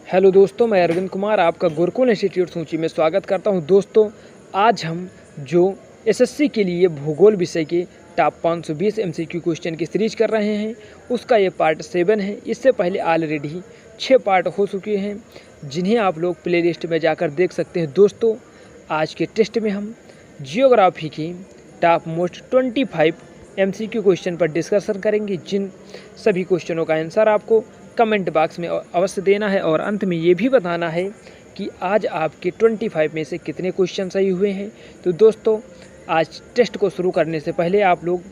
Hello दोस्तों, मैं अरविंद कुमार आपका गुरुकुल इंस्टीट्यूट सूची में स्वागत करता हूं। दोस्तों, आज हम जो एसएससी के लिए भूगोल विषय के टॉप 520 एमसीक्यू क्वेश्चन की सीरीज कर रहे हैं, उसका ये पार्ट 7 है। इससे पहले ऑलरेडी 6 पार्ट हो चुके हैं, जिन्हें आप लोग प्ले लिस्ट में जाकर देख सकते हैं। दोस्तों, आज के टेस्ट में हम जियोग्राफी की टॉप मोस्ट 25 एमसीक्यू क्वेश्चन पर डिस्कशन करेंगे, जिन सभी क्वेश्चनों का आंसर आपको कमेंट बॉक्स में अवश्य देना है और अंत में ये भी बताना है कि आज आपके 25 में से कितने क्वेश्चन सही हुए हैं। तो दोस्तों, आज टेस्ट को शुरू करने से पहले आप लोग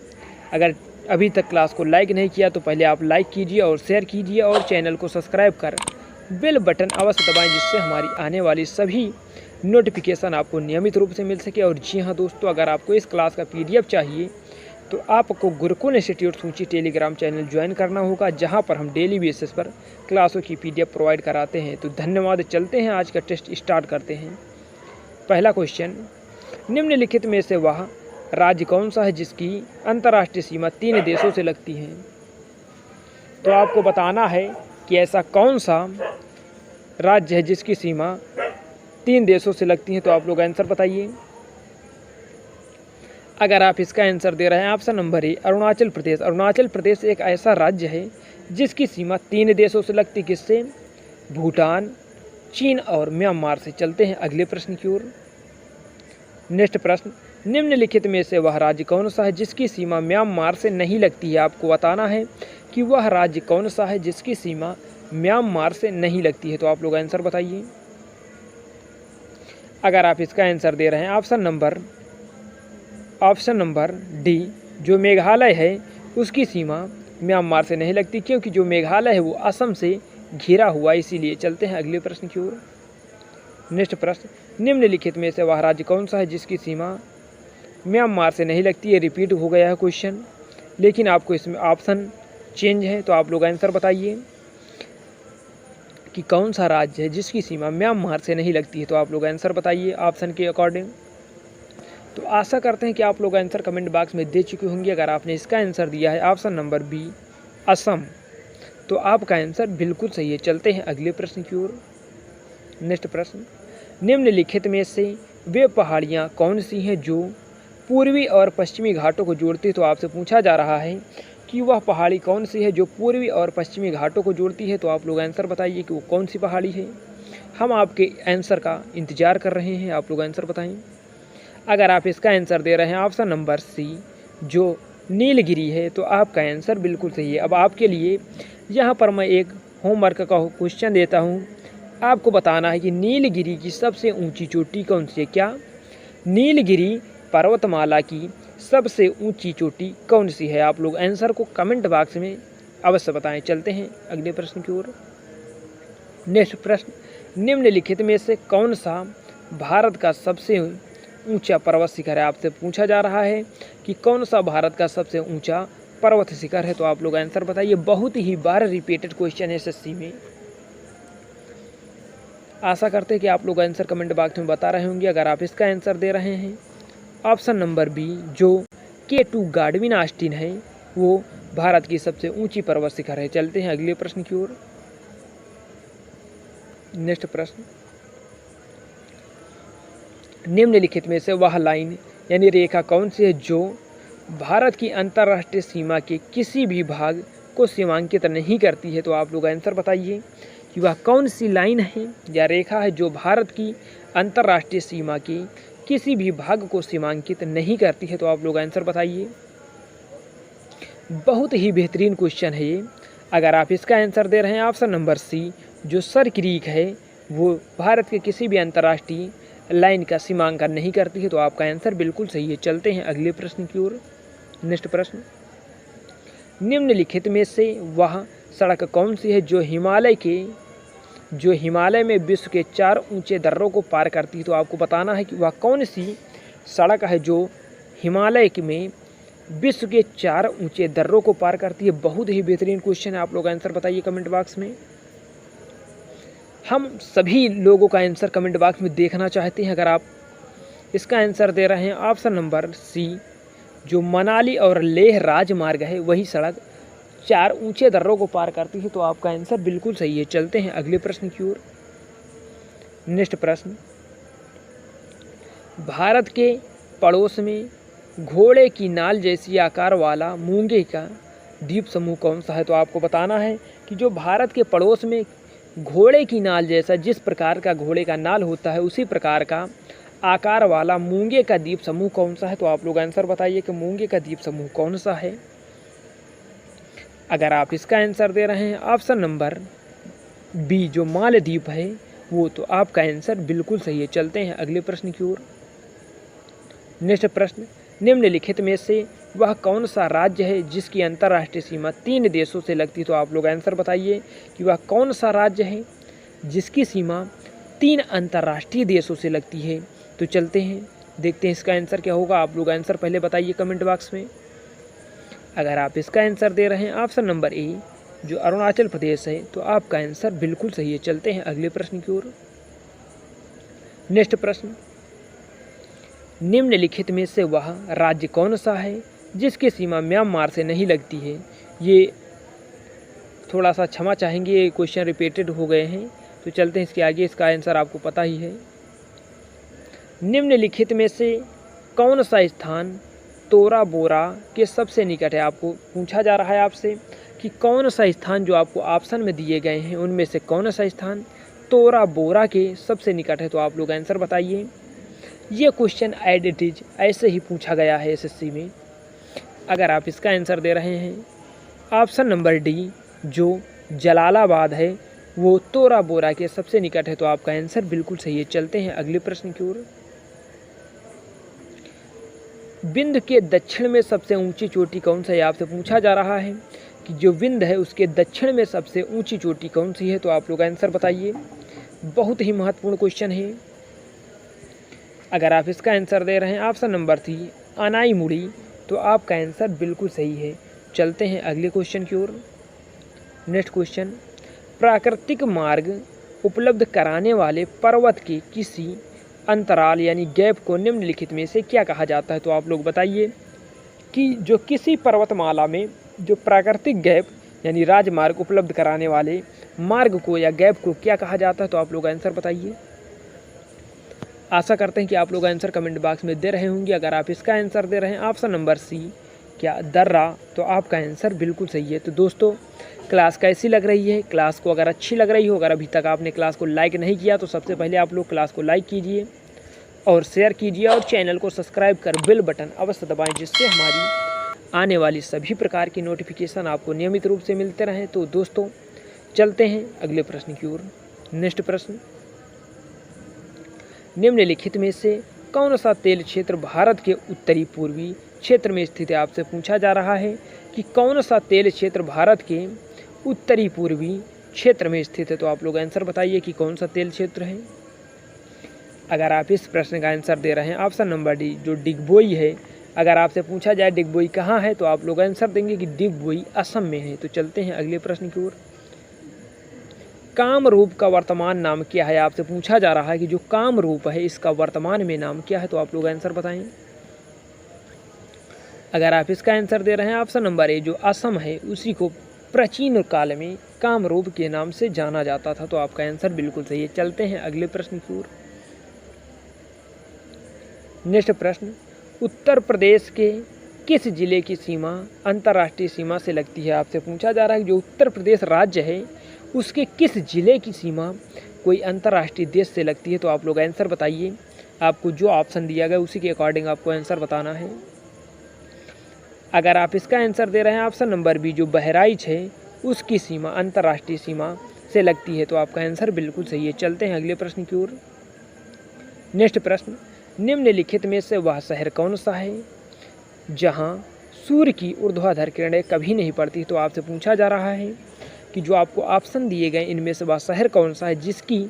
अगर अभी तक क्लास को लाइक नहीं किया तो पहले आप लाइक कीजिए और शेयर कीजिए और चैनल को सब्सक्राइब कर बेल बटन अवश्य दबाएं, जिससे हमारी आने वाली सभी नोटिफिकेशन आपको नियमित रूप से मिल सके। और जी हाँ दोस्तों, अगर आपको इस क्लास का PDF चाहिए तो आपको गुरुकुल इंस्टीट्यूट सूची टेलीग्राम चैनल ज्वाइन करना होगा, जहां पर हम डेली बेसिस पर क्लासों की PDF प्रोवाइड कराते हैं। तो धन्यवाद। चलते हैं, आज का टेस्ट स्टार्ट करते हैं। पहला क्वेश्चन, निम्नलिखित में से वह राज्य कौन सा है जिसकी अंतर्राष्ट्रीय सीमा 3 देशों से लगती है? तो आपको बताना है कि ऐसा कौन सा राज्य है जिसकी सीमा 3 देशों से लगती है। तो आप लोग आंसर बताइए। अगर आप इसका आंसर दे रहे हैं option number A Arunachal Pradesh. Arunachal Pradesh एक ऐसा राज्य है जिसकी सीमा 3 देशों से लगती है। किससे? भूटान, चीन और म्यांमार से। चलते हैं अगले प्रश्न की ओर। नेक्स्ट प्रश्न, निम्नलिखित में से वह राज्य कौन सा है जिसकी सीमा म्यांमार से नहीं लगती है? आपको बताना है कि वह राज्य कौन सा है जिसकी सीमा म्यांमार से नहीं लगती है। तो आप लोग आंसर बताइए। अगर आप इसका आंसर दे रहे हैं ऑप्शन नंबर डी, जो मेघालय है उसकी सीमा म्यांमार से नहीं लगती, क्योंकि जो मेघालय है वो असम से घिरा हुआ, इसीलिए। चलते हैं अगले प्रश्न की ओर। नेक्स्ट प्रश्न, निम्नलिखित में से वह राज्य कौन सा है जिसकी सीमा म्यांमार से नहीं लगती है? रिपीट हो गया है क्वेश्चन, लेकिन आपको इसमें ऑप्शन चेंज है। तो आप लोग आंसर बताइए कि कौन सा राज्य है जिसकी सीमा म्यांमार से नहीं लगती है। तो आप लोग आंसर बताइए ऑप्शन के अकॉर्डिंग। तो आशा करते हैं कि आप लोग आंसर कमेंट बॉक्स में दे चुके होंगे। अगर आपने इसका आंसर दिया है ऑप्शन नंबर बी असम, तो आपका आंसर बिल्कुल सही है। चलते हैं अगले प्रश्न की ओर। नेक्स्ट प्रश्न, निम्नलिखित में से वे पहाड़ियाँ कौन सी हैं जो पूर्वी और पश्चिमी घाटों को जोड़ती है? तो आपसे पूछा जा रहा है कि वह पहाड़ी कौन सी है जो पूर्वी और पश्चिमी घाटों को जोड़ती है। तो आप लोग आंसर बताइए कि वो कौन सी पहाड़ी है। हम आपके आंसर का इंतजार कर रहे हैं, आप लोग आंसर बताएं। अगर आप इसका आंसर दे रहे हैं ऑप्शन नंबर सी, जो नीलगिरी है, तो आपका आंसर बिल्कुल सही है। अब आपके लिए यहाँ पर मैं एक होमवर्क का क्वेश्चन देता हूँ। आपको बताना है कि नीलगिरी की सबसे ऊंची चोटी कौन सी है। क्या? नीलगिरी पर्वतमाला की सबसे ऊंची चोटी कौन सी है? आप लोग आंसर को कमेंट बॉक्स में अवश्य बताएं। चलते हैं अगले प्रश्न की ओर। नेक्स्ट प्रश्न, निम्नलिखित में से कौन सा भारत का सबसे ऊंचा पर्वत शिखर है? आपसे पूछा जा रहा है कि कौन सा भारत का सबसे ऊंचा पर्वत शिखर है। तो आप लोग आंसर बताइए। बहुत ही बार रिपीटेड क्वेश्चन है एसएससी में। आशा करते हैं कि आप लोग आंसर कमेंट बॉक्स में बता रहे होंगे। अगर आप इसका आंसर दे रहे हैं ऑप्शन नंबर बी, जो K2 गाडविन ऑस्टिन है, वो भारत की सबसे ऊंची पर्वत शिखर है। चलते हैं अगले प्रश्न की ओर। नेक्स्ट प्रश्न, निम्नलिखित में से वह लाइन यानी रेखा कौन सी है जो भारत की अंतर्राष्ट्रीय सीमा के किसी भी भाग को सीमांकित नहीं करती है? तो आप लोग आंसर बताइए कि वह कौन सी लाइन है या रेखा है जो भारत की अंतर्राष्ट्रीय सीमा के किसी भी भाग को सीमांकित नहीं करती है। तो आप लोग आंसर बताइए। बहुत ही बेहतरीन क्वेश्चन है ये। अगर आप इसका आंसर दे रहे हैं ऑप्शन नंबर सी, जो सर क्रीक है, वो भारत के किसी भी अंतर्राष्ट्रीय लाइन का सीमांकन नहीं करती है। तो आपका आंसर बिल्कुल सही है। चलते हैं अगले प्रश्न की ओर। नेक्स्ट प्रश्न, निम्नलिखित में से वह सड़क कौन सी है जो हिमालय में विश्व के 4 ऊंचे दर्रों को पार करती है? तो आपको बताना है कि वह कौन सी सड़क है जो हिमालय में विश्व के 4 ऊंचे दर्रों को पार करती है। बहुत ही बेहतरीन क्वेश्चन है, आप लोग आंसर बताइए कमेंट बॉक्स में। हम सभी लोगों का आंसर कमेंट बॉक्स में देखना चाहते हैं। अगर आप इसका आंसर दे रहे हैं ऑप्शन नंबर सी, जो मनाली और लेह राजमार्ग है, वही सड़क 4 ऊंचे दर्रों को पार करती है, तो आपका आंसर बिल्कुल सही है। चलते हैं अगले प्रश्न की ओर। नेक्स्ट प्रश्न, भारत के पड़ोस में घोड़े की नाल जैसी आकार वाला मूंगे का द्वीप समूह कौन सा है? तो आपको बताना है कि जो भारत के पड़ोस में घोड़े की नाल जैसा, जिस प्रकार का घोड़े का नाल होता है उसी प्रकार का आकार वाला मूंगे का द्वीप समूह कौन सा है? तो आप लोग आंसर बताइए कि मूंगे का द्वीप समूह कौन सा है। अगर आप इसका आंसर दे रहे हैं ऑप्शन नंबर बी जो मालदीप है वो, तो आपका आंसर बिल्कुल सही है। चलते हैं अगले प्रश्न की ओर। नेक्स्ट प्रश्न, निम्नलिखित में से वह कौन सा राज्य है जिसकी अंतर्राष्ट्रीय सीमा 3 देशों से लगती है? तो आप लोग आंसर बताइए कि वह कौन सा राज्य है जिसकी सीमा 3 अंतर्राष्ट्रीय देशों से लगती है। तो चलते हैं देखते हैं इसका आंसर क्या होगा। आप लोग आंसर पहले बताइए कमेंट बॉक्स में। अगर आप इसका आंसर दे रहे हैं ऑप्शन नंबर ए जो अरुणाचल प्रदेश है, तो आपका आंसर बिल्कुल सही है। चलते हैं अगले प्रश्न की ओर। नेक्स्ट प्रश्न, निम्नलिखित में से वह राज्य कौन सा है जिसकी सीमा म्यांमार से नहीं लगती है? ये थोड़ा सा क्षमा चाहेंगे, ये क्वेश्चन रिपीटेड हो गए हैं, तो चलते हैं इसके आगे। इसका आंसर आपको पता ही है। निम्नलिखित में से कौन सा स्थान तोरा बोरा के सबसे निकट है? आपको पूछा जा रहा है आपसे कि कौन सा स्थान जो आपको ऑप्शन में दिए गए हैं उनमें से कौन सा स्थान तोरा बोरा के सबसे निकट है? तो आप लोग आंसर बताइए। ये क्वेश्चन एज इट इज ऐसे ही पूछा गया है एसएससी में। अगर आप इसका आंसर दे रहे हैं ऑप्शन नंबर डी जो जलालाबाद है वो तोरा बोरा के सबसे निकट है, तो आपका आंसर बिल्कुल सही है। चलते हैं अगले प्रश्न की ओर। विंध्य के दक्षिण में सबसे ऊंची चोटी कौन सा है? आपसे पूछा जा रहा है कि जो विंध्य है उसके दक्षिण में सबसे ऊंची चोटी कौन सी है? तो आप लोग आंसर बताइए। बहुत ही महत्वपूर्ण क्वेश्चन है। अगर आप इसका आंसर दे रहे हैं ऑप्शन नंबर सी अनाईमुड़ी, तो आपका आंसर बिल्कुल सही है। चलते हैं अगले क्वेश्चन की ओर। नेक्स्ट क्वेश्चन, प्राकृतिक मार्ग उपलब्ध कराने वाले पर्वत के किसी अंतराल यानी गैप को निम्नलिखित में से क्या कहा जाता है? तो आप लोग बताइए कि जो किसी पर्वतमाला में जो प्राकृतिक गैप यानी राजमार्ग उपलब्ध कराने वाले मार्ग को या गैप को क्या कहा जाता है? तो आप लोग आंसर बताइए। आशा करते हैं कि आप लोग आंसर कमेंट बॉक्स में दे रहे होंगे। अगर आप इसका आंसर दे रहे हैं ऑप्शन नंबर सी क्या दर्रा, तो आपका आंसर बिल्कुल सही है। तो दोस्तों क्लास कैसी लग रही है? क्लास को अगर अच्छी लग रही हो, अगर अभी तक आपने क्लास को लाइक नहीं किया तो सबसे पहले आप लोग क्लास को लाइक कीजिए और शेयर कीजिए और चैनल को सब्सक्राइब कर बेल बटन अवश्य दबाएं, जिससे हमारी आने वाली सभी प्रकार की नोटिफिकेशन आपको नियमित रूप से मिलते रहें। तो दोस्तों चलते हैं अगले प्रश्न की ओर। नेक्स्ट प्रश्न, निम्नलिखित में से कौन सा तेल क्षेत्र भारत के उत्तरी पूर्वी क्षेत्र में स्थित है? आपसे पूछा जा रहा है कि कौन सा तेल क्षेत्र भारत के उत्तरी पूर्वी क्षेत्र में स्थित है? तो आप लोग आंसर बताइए कि कौन सा तेल क्षेत्र है। अगर आप इस प्रश्न का आंसर दे रहे हैं ऑप्शन नंबर डी जो डिगबोई है। अगर आपसे पूछा जाए डिगबोई कहाँ है, तो आप लोग आंसर देंगे कि डिगबोई असम में है। तो चलते हैं अगले प्रश्न की ओर। कामरूप का वर्तमान नाम क्या है? आपसे पूछा जा रहा है कि जो कामरूप है इसका वर्तमान में नाम क्या है? तो आप लोग आंसर बताएं। अगर आप इसका आंसर दे रहे हैं ऑप्शन नंबर ए जो असम है उसी को प्राचीन काल में कामरूप के नाम से जाना जाता था, तो आपका आंसर बिल्कुल सही है। चलते हैं अगले प्रश्न की ओर। नेक्स्ट प्रश्न, उत्तर प्रदेश के किस जिले की सीमा अंतर्राष्ट्रीय सीमा से लगती है? आपसे पूछा जा रहा है कि जो उत्तर प्रदेश राज्य है उसके किस जिले की सीमा कोई अंतर्राष्ट्रीय देश से लगती है? तो आप लोग आंसर बताइए। आपको जो ऑप्शन दिया गया उसी के अकॉर्डिंग आपको आंसर बताना है। अगर आप इसका आंसर दे रहे हैं ऑप्शन नंबर बी जो बहराइच है उसकी सीमा अंतर्राष्ट्रीय सीमा से लगती है, तो आपका आंसर बिल्कुल सही है। चलते हैं अगले प्रश्न की ओर। नेक्स्ट प्रश्न, निम्नलिखित में से वह शहर कौन सा है जहां सूर्य की ऊर्ध्वाधर किरणें कभी नहीं पड़ती? तो आपसे पूछा जा रहा है कि जो आपको ऑप्शन दिए गए इनमें से वह शहर कौन सा है जिसकी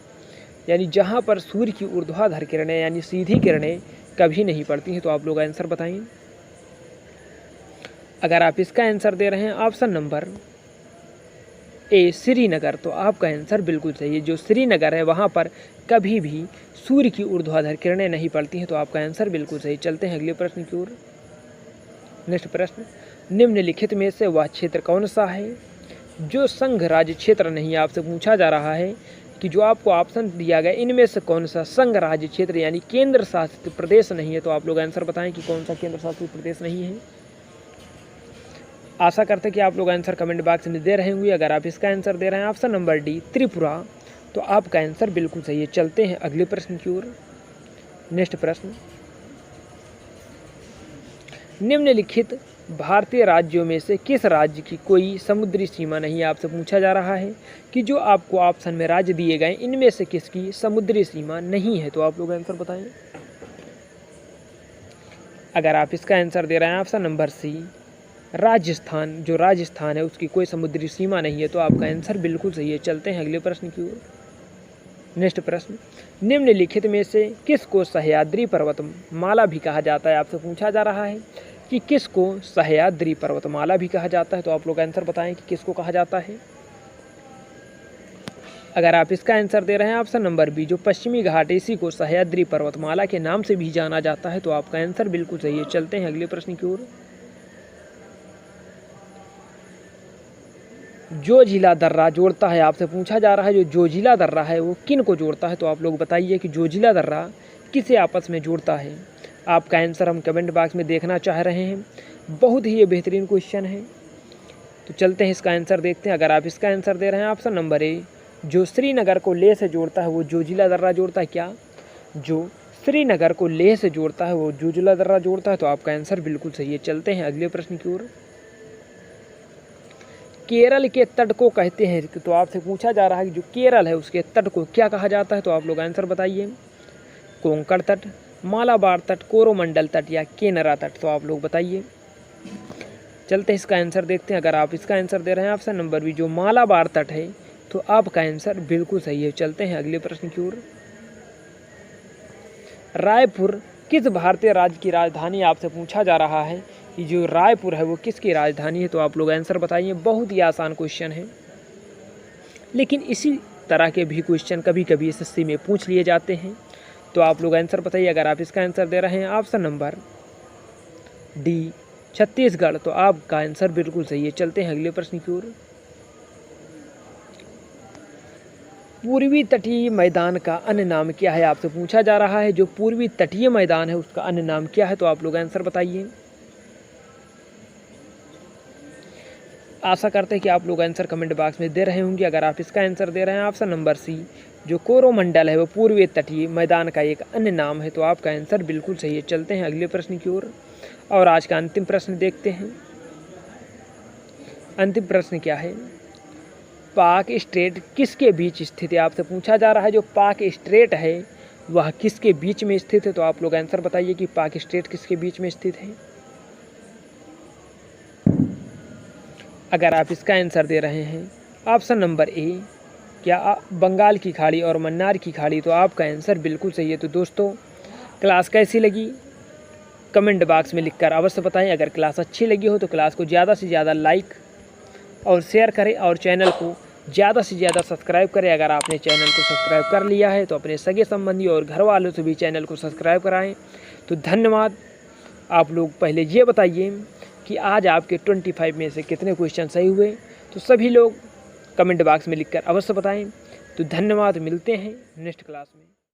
यानी जहां पर सूर्य की ऊर्ध्वाधर किरणें यानी सीधी किरणें कभी नहीं पड़ती हैं? तो आप लोग आंसर बताएं। अगर आप इसका आंसर दे रहे हैं ऑप्शन नंबर ए श्रीनगर, तो आपका आंसर बिल्कुल सही है। जो श्रीनगर है वहाँ पर कभी भी सूर्य की ऊर्ध्वाधर किरणें नहीं पड़ती हैं, तो आपका आंसर बिल्कुल सही। चलते हैं अगले प्रश्न की ओर। नेक्स्ट प्रश्न, निम्नलिखित में से वह क्षेत्र कौन सा है जो संघ राज्य क्षेत्र नहीं। आपसे पूछा जा रहा है कि जो आपको ऑप्शन दिया गया इनमें से कौन सा संघ राज्य क्षेत्र यानी केंद्र शासित प्रदेश नहीं है। तो आप लोग आंसर बताएं कि कौन सा केंद्र शासित प्रदेश नहीं है। आशा करते हैं कि आप लोग आंसर कमेंट बॉक्स में दे रहे होंगे। अगर आप इसका आंसर दे रहे हैं ऑप्शन नंबर डी त्रिपुरा, तो आपका आंसर बिल्कुल सही है। चलते हैं अगले प्रश्न की ओर। नेक्स्ट प्रश्न, निम्नलिखित भारतीय राज्यों में से किस राज्य की कोई समुद्री सीमा नहीं। आपसे पूछा जा रहा है कि जो आपको ऑप्शन में राज्य दिए गए इनमें से किसकी समुद्री सीमा नहीं है। तो आप लोग आंसर बताएं। अगर आप इसका आंसर दे रहे हैं ऑप्शन नंबर सी राजस्थान, जो राजस्थान है उसकी कोई समुद्री सीमा नहीं है, तो आपका आंसर बिल्कुल सही है। चलते हैं अगले प्रश्न की ओर। नेक्स्ट प्रश्न, निम्नलिखित में से किसको सह्याद्री पर्वतमाला भी कहा जाता है। आपसे पूछा जा रहा है कि किसको सह्याद्री पर्वतमाला भी कहा जाता है। तो आप लोग आंसर बताएं कि किसको कहा जाता है। अगर आप इसका आंसर दे रहे हैं ऑप्शन नंबर बी जो पश्चिमी घाट, इसी को सह्याद्री पर्वतमाला के नाम से भी जाना जाता है, तो आपका आंसर बिल्कुल सही है। चलते हैं अगले प्रश्न की ओर। जोजिला दर्रा जोड़ता है। आपसे पूछा जा रहा है जो जोजिला दर्रा है वो किन को जोड़ता है। तो आप लोग बताइए कि जोजिला दर्रा किसे आपस में जोड़ता है। आपका आंसर हम कमेंट बॉक्स में देखना चाह रहे हैं। बहुत ही ये बेहतरीन क्वेश्चन है, तो चलते हैं इसका आंसर देखते हैं। अगर आप इसका आंसर दे रहे हैं ऑप्शन नंबर ए जो श्रीनगर को लेह से जोड़ता है वो जोजिला दर्रा जोड़ता है। क्या जो श्रीनगर को लेह से जोड़ता है वो जोजिला दर्रा जोड़ता है। तो आपका आंसर बिल्कुल सही है। चलते हैं अगले प्रश्न की ओर। केरल के तट को कहते हैं, तो आपसे पूछा जा रहा है कि जो केरल है उसके तट को क्या कहा जाता है। तो आप लोग आंसर बताइए। कोंकण तट, मालाबार तट, कोरोमंडल तट या केनरा तट। तो आप लोग बताइए। चलते हैं इसका आंसर देखते हैं। अगर आप इसका आंसर दे रहे हैं ऑप्शन नंबर बी जो मालाबार तट है, तो आपका आंसर बिल्कुल सही है। चलते हैं अगले प्रश्न की ओर। रायपुर किस भारतीय राज्य की राजधानी। आपसे पूछा जा रहा है कि जो रायपुर है वो किसकी राजधानी है। तो आप लोग आंसर बताइए। बहुत ही आसान क्वेश्चन है, लेकिन इसी तरह के भी क्वेश्चन कभी कभी एसएससी में पूछ लिए जाते हैं। तो आप लोग आंसर बताइए। अगर आप इसका आंसर दे रहे हैं ऑप्शन नंबर डी छत्तीसगढ़, तो आपका आंसर बिल्कुल सही है। चलते हैं अगले प्रश्न की ओर। पूर्वी तटीय मैदान का अन्य नाम क्या है। आपसे पूछा जा रहा है जो पूर्वी तटीय मैदान है उसका अन्य नाम क्या है। तो आप लोग आंसर बताइए। आशा करते हैं कि आप लोग आंसर कमेंट बॉक्स में दे रहे होंगे। अगर आप इसका आंसर दे रहे हैं ऑप्शन नंबर सी जो कोरोमंडल है वो पूर्वी तटीय मैदान का एक अन्य नाम है, तो आपका आंसर बिल्कुल सही है। चलते हैं अगले प्रश्न की ओर और आज का अंतिम प्रश्न देखते हैं। अंतिम प्रश्न क्या है, पाक स्ट्रेट किसके बीच स्थित है। आपसे पूछा जा रहा है जो पाक स्ट्रेट है वह किसके बीच में स्थित है। तो आप लोग आंसर बताइए कि पाक स्ट्रेट किसके बीच में स्थित है। अगर आप इसका आंसर दे रहे हैं ऑप्शन नंबर ए क्या बंगाल की खाड़ी और मन्नार की खाड़ी, तो आपका आंसर बिल्कुल सही है। तो दोस्तों क्लास कैसी लगी कमेंट बॉक्स में लिखकर अवश्य बताएं। अगर क्लास अच्छी लगी हो तो क्लास को ज़्यादा से ज़्यादा लाइक और शेयर करें और चैनल को ज़्यादा से ज़्यादा सब्सक्राइब करें। अगर आपने चैनल को सब्सक्राइब कर लिया है तो अपने सगे संबंधी और घर वालों से भी चैनल को सब्सक्राइब कराएं। तो धन्यवाद। आप लोग पहले ये बताइए कि आज आपके 25 में से कितने क्वेश्चन सही हुए, तो सभी लोग कमेंट बॉक्स में लिखकर अवश्य बताएं। तो धन्यवाद, मिलते हैं नेक्स्ट क्लास में।